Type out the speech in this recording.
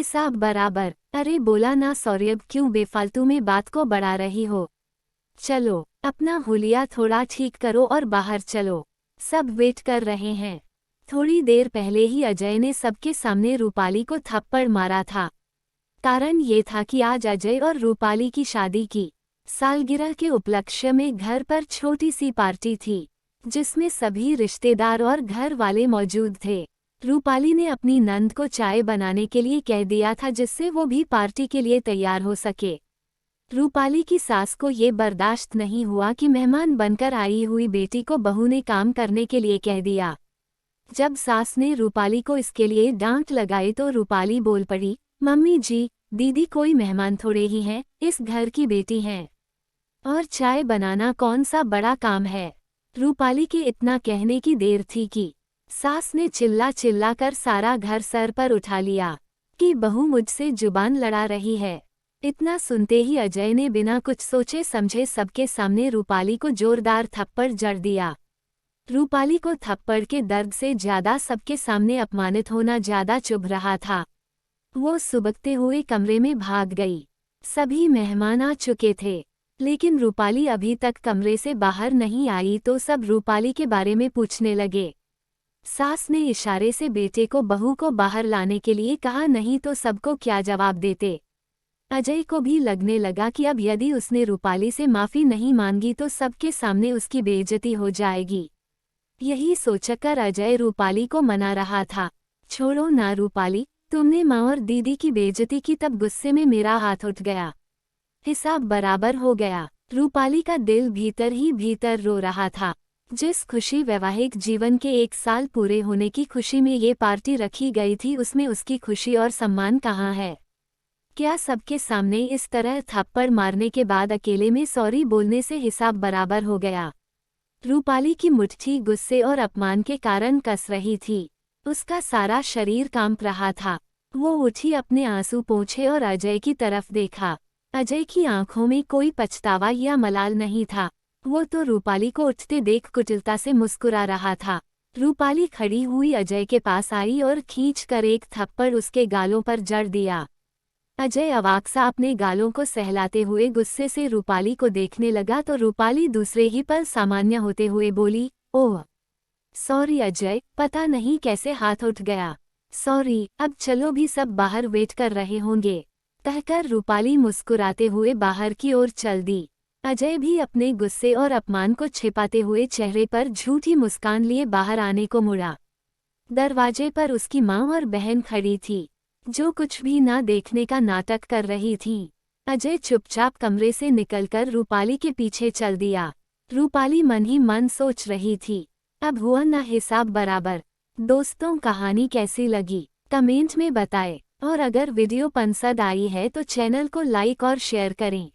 हिसाब बराबर। अरे बोला ना सौरभ, क्यों बेफालतू में बात को बढ़ा रही हो। चलो अपना हुलिया थोड़ा ठीक करो और बाहर चलो, सब वेट कर रहे हैं। थोड़ी देर पहले ही अजय ने सबके सामने रूपाली को थप्पड़ मारा था। कारण ये था कि आज अजय और रूपाली की शादी की सालगिरह के उपलक्ष्य में घर पर छोटी सी पार्टी थी, जिसमें सभी रिश्तेदार और घर वाले मौजूद थे। रूपाली ने अपनी नंद को चाय बनाने के लिए कह दिया था, जिससे वो भी पार्टी के लिए तैयार हो सके। रूपाली की सास को ये बर्दाश्त नहीं हुआ कि मेहमान बनकर आई हुई बेटी को बहू ने काम करने के लिए कह दिया। जब सास ने रूपाली को इसके लिए डांट लगाई तो रूपाली बोल पड़ी, मम्मी जी, दीदी कोई मेहमान थोड़े ही हैं, इस घर की बेटी हैं, और चाय बनाना कौन सा बड़ा काम है। रूपाली के इतना कहने की देर थी कि सास ने चिल्ला चिल्ला कर सारा घर सर पर उठा लिया कि बहू मुझसे जुबान लड़ा रही है। इतना सुनते ही अजय ने बिना कुछ सोचे समझे सबके सामने रूपाली को जोरदार थप्पड़ जड़ दिया। रूपाली को थप्पड़ के दर्द से ज्यादा सबके सामने अपमानित होना ज्यादा चुभ रहा था। वो सुबकते हुए कमरे में भाग गई। सभी मेहमान आ चुके थे, लेकिन रूपाली अभी तक कमरे से बाहर नहीं आई तो सब रूपाली के बारे में पूछने लगे। सास ने इशारे से बेटे को बहू को बाहर लाने के लिए कहा, नहीं तो सबको क्या जवाब देते। अजय को भी लगने लगा कि अब यदि उसने रूपाली से माफी नहीं मांगी तो सबके सामने उसकी बेइज्जती हो जाएगी। यही सोचकर अजय रूपाली को मना रहा था, छोड़ो ना रूपाली, तुमने माँ और दीदी की बेइज्जती की, तब गुस्से में मेरा हाथ उठ गया, हिसाब बराबर हो गया। रूपाली का दिल भीतर ही भीतर रो रहा था। जिस खुशी वैवाहिक जीवन के 1 साल पूरे होने की खुशी में ये पार्टी रखी गई थी, उसमें उसकी खुशी और सम्मान कहाँ है। क्या सबके सामने इस तरह थप्पड़ मारने के बाद अकेले में सॉरी बोलने से हिसाब बराबर हो गया। रूपाली की मुट्ठी गुस्से और अपमान के कारण कस रही थी। उसका सारा शरीर कांप रहा था। वो उठी, अपने आंसू पोंछे और अजय की तरफ देखा। अजय की आंखों में कोई पछतावा या मलाल नहीं था। वो तो रूपाली को उठते देख कुटिलता से मुस्कुरा रहा था। रूपाली खड़ी हुई अजय के पास आई और खींचकर एक थप्पड़ उसके गालों पर जड़ दिया। अजय अवाक सा अपने गालों को सहलाते हुए गुस्से से रूपाली को देखने लगा तो रूपाली दूसरे ही पल सामान्य होते हुए बोली, ओह सॉरी अजय, पता नहीं कैसे हाथ उठ गया। सॉरी, अब चलो भी सब बाहर वेट कर रहे होंगे। कहकर रूपाली मुस्कुराते हुए बाहर की ओर चल दी। अजय भी अपने गुस्से और अपमान को छिपाते हुए चेहरे पर झूठी मुस्कान लिए बाहर आने को मुड़ा। दरवाजे पर उसकी माँ और बहन खड़ी थी, जो कुछ भी ना देखने का नाटक कर रही थीं। अजय चुपचाप कमरे से निकलकर रूपाली के पीछे चल दिया। रूपाली मन ही मन सोच रही थी, अब हुआ ना हिसाब बराबर। दोस्तों, कहानी कैसी लगी कमेंट में बताएं, और अगर वीडियो पसंद आई है तो चैनल को लाइक और शेयर करें।